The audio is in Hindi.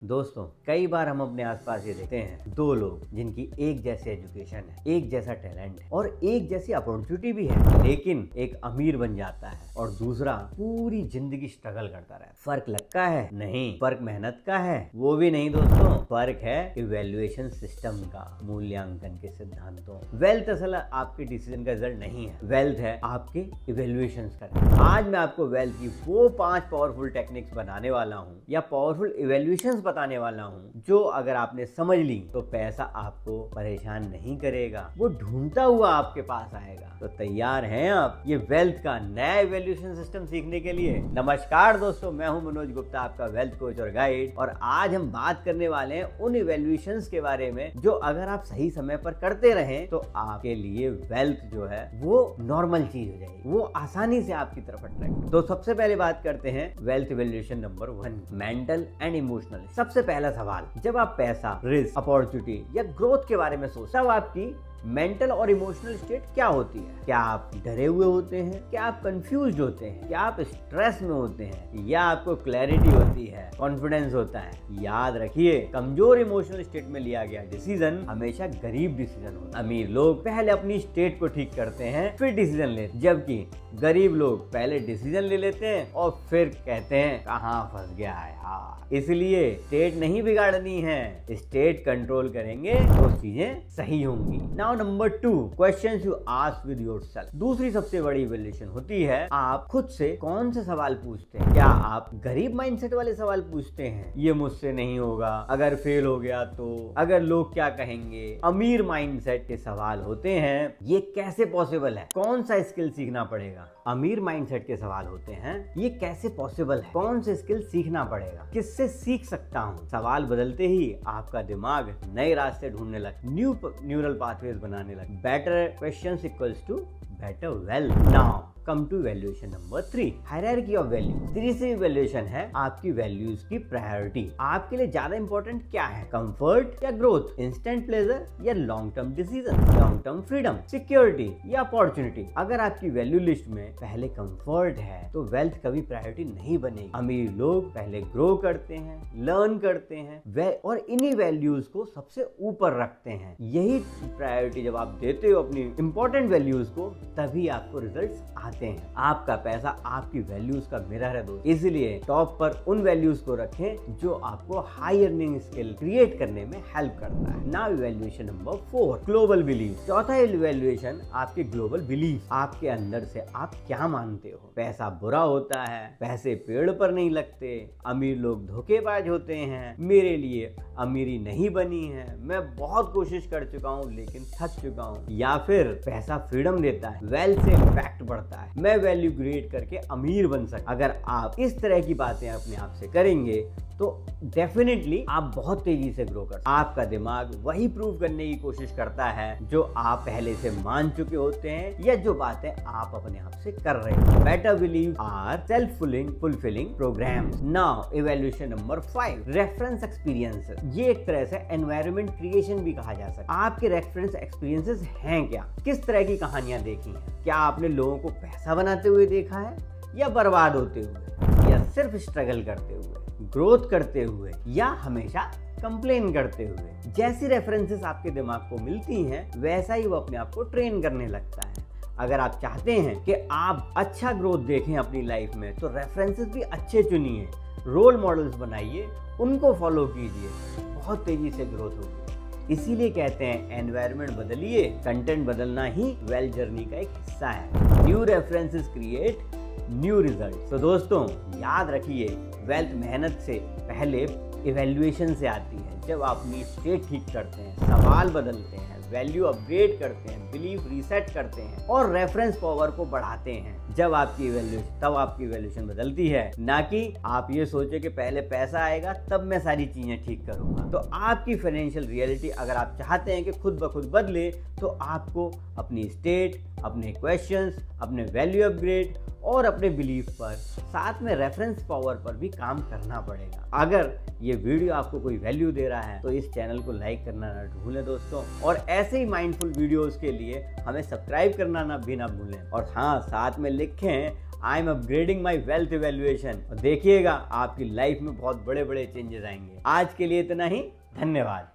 दोस्तों, कई बार हम अपने आसपास ये देखते हैं दो लोग जिनकी एक जैसी एजुकेशन है, एक जैसा टैलेंट है और एक जैसी अपॉर्चुनिटी भी है, लेकिन एक अमीर बन जाता है और दूसरा पूरी जिंदगी स्ट्रगल करता रहता है। फर्क लगता है? नहीं। फर्क मेहनत का है? वो भी नहीं दोस्तों। फर्क है इवैल्यूएशन सिस्टम का, मूल्यांकन के सिद्धांतों। वेल्थ असल आपके डिसीजन का रिजल्ट नहीं है, वेल्थ है आपके इवैल्यूएशंस का। आज मैं आपको वेल्थ की वो 5 पावरफुल टेक्निक्स बनाने वाला हूँ या पावरफुल इवैल्यूएशंस बताने वाला हूँ, जो अगर आपने समझ ली तो पैसा आपको परेशान नहीं करेगा, वो ढूंढता हुआ आपके पास आएगा। तो तैयार हैं आप ये वेल्थ का नया इवैल्यूएशन सिस्टम सीखने के लिए? नमस्कार दोस्तों, मैं हूं मनोज गुप्ता, आपका वेल्थ कोच और गाइड। और आज हम बात करने वाले हैं उन इवैल्यूएशंस के बारे में जो अगर आप सही समय पर करते रहें तो आपके लिए वेल्थ जो है वो नॉर्मल चीज हो जाएगी, वो आसानी से आपकी तरफ अट्रैक्ट। तो सबसे पहले बात करते हैं wealth evaluation number 1, mental and emotional. सबसे पहला सवाल, जब आप पैसा, रिस्क, अपॉर्चुनिटी या ग्रोथ के बारे में सोचते हैं, तब आपकी मेंटल और इमोशनल स्टेट क्या होती है? क्या आप डरे हुए होते हैं? क्या आप कंफ्यूज होते हैं? क्या आप स्ट्रेस में होते हैं? या आपको क्लैरिटी होती है, कॉन्फिडेंस होता है? याद रखिए, कमजोर इमोशनल स्टेट में लिया गया डिसीजन हमेशा गरीब डिसीजन होता है। अमीर लोग पहले अपनी स्टेट को ठीक करते हैं फिर डिसीजन लेते हैं, जबकि गरीब लोग पहले डिसीजन ले लेते हैं और फिर कहते हैं कहाँ फंस गया है यार। इसलिए स्टेट नहीं बिगाड़नी है, स्टेट कंट्रोल करेंगे तो चीजें सही होंगी। Now number 2, questions you ask with yourself. दूसरी सबसे बड़ी इवैल्यूएशन होती है आप खुद से कौन से सवाल पूछते हैं। क्या आप गरीब माइंडसेट वाले सवाल पूछते हैं, ये मुझसे नहीं होगा, अगर फेल हो गया तो, अगर लोग क्या कहेंगे? अमीर माइंडसेट के सवाल होते हैं ये कैसे पॉसिबल है, कौन सा स्किल सीखना पड़ेगा? अमीर माइंडसेट के सवाल होते हैं ये कैसे पॉसिबल है, कौन से स्किल सीखना पड़ेगा, किससे सीख सकता हूँ? सवाल बदलते ही आपका दिमाग नए रास्ते ढूंढने लगा, न्यू न्यूरल पाथवेज बनाने लगा। Better questions equals to better wealth. Now come to valuation number 3, hierarchy of value. तीसरी वैल्यूएशन है आपकी वैल्यूज की प्रायोरिटी। आपके लिए ज्यादा इंपॉर्टेंट क्या है, कंफर्ट या ग्रोथ, इंस्टेंट प्लेजर या long term decision, long term freedom, security या अपॉर्चुनिटी? अगर आपकी वैल्यू लिस्ट में पहले कंफर्ट है तो वेल्थ कभी प्रायोरिटी नहीं बनेगी। अमीर लोग पहले ग्रो करते हैं, लर्न करते हैं और इन्हीं वैल्यूज को सबसे ऊपर रखते हैं। यही प्रायोरिटी जब आप देते हो अपनी इंपॉर्टेंट वैल्यूज को, तभी आपको रिजल्ट्स आते हैं। आपका पैसा आपकी वैल्यूज का मिरर है दोस्त, इसलिए टॉप पर उन वैल्यूज को रखें जो आपको हाई अर्निंग स्किल क्रिएट करने में हेल्प करता है। Now evaluation number 4, global belief. चौथा इवैल्यूएशन आपके ग्लोबल बिलीफ, आपके अंदर से आप क्या मानते हो। पैसा बुरा होता है, पैसे पेड़ पर नहीं लगते, अमीर लोग धोखेबाज होते हैं, मेरे लिए अमीरी नहीं बनी है, मैं बहुत कोशिश कर चुका हूँ लेकिन थक चुका हूँ। या फिर पैसा फ्रीडम देता है, वेल्थ से इम्पैक्ट बढ़ता है, मैं वैल्यू क्रिएट करके अमीर बन सकता। अगर आप इस तरह की बातें अपने आप से करेंगे तो डेफिनेटली आप बहुत तेजी से ग्रो कर। आपका दिमाग वही प्रूव करने की कोशिश करता है जो आप पहले से मान चुके होते हैं या जो बातें आप अपने आप से कर रहे हैं। Better believe are self fulfilling programs. Now evaluation number 5, reference experiences. ये एक तरह से एनवायरनमेंट क्रिएशन भी कहा जा सकता है। आपके रेफरेंस एक्सपीरियंसेस हैं क्या? किस तरह की कहानियां देखी हैं? क्या आपने लोगों को पैसा बनाते हुए देखा है या बर्बाद होते हुए, या सिर्फ स्ट्रगल करते हुए, ग्रोथ करते हुए, या हमेशा कंप्लेन करते हुए? जैसी रेफरेंसेस आपके दिमाग को मिलती हैं वैसा ही वो अपने आप को ट्रेन करने लगता है। अगर आप चाहते हैं कि आप अच्छा ग्रोथ देखें अपनी लाइफ में तो रेफरेंसेस भी अच्छे चुनिए, रोल मॉडल्स बनाइए, उनको फॉलो कीजिए, बहुत तेजी से ग्रोथ होगी। इसीलिए कहते हैं एनवायरनमेंट बदलिए, कंटेंट बदलना ही वेल्थ जर्नी का एक हिस्सा है। New references create new result. तो दोस्तों याद रखिए, वेल्थ मेहनत से पहले इवैल्यूएशन से आती है। जब आप अपनी स्टेट ठीक करते हैं, सवाल बदलते हैं, वैल्यू अपग्रेड करते हैं, बिलीफ रीसेट करते हैं और रेफरेंस पावर को बढ़ाते हैं, तब आपकी इवैल्यूएशन बदलती है। ना कि आप ये सोचे कि पहले पैसा आएगा तब मैं सारी चीजें ठीक करूंगा। तो आपकी फाइनेंशियल रियलिटी अगर आप चाहते हैं कि खुद ब खुद बदले तो आपको अपनी स्टेट, अपने क्वेश्चंस, अपने वैल्यू अपग्रेड और अपने बिलीफ पर, साथ में रेफरेंस पावर पर भी काम करना पड़ेगा। अगर ये वीडियो आपको कोई वैल्यू दे रहा है तो इस चैनल को लाइक करना ना भूलें दोस्तों, और ऐसे ही माइंडफुल वीडियोस के लिए हमें सब्सक्राइब करना ना भूलें। और हाँ, साथ में लिखें I am upgrading my wealth evaluation और देखिएगा आपकी लाइफ में बहुत बड़े बड़े चेंजेस आएंगे। आज के लिए इतना ही, धन्यवाद।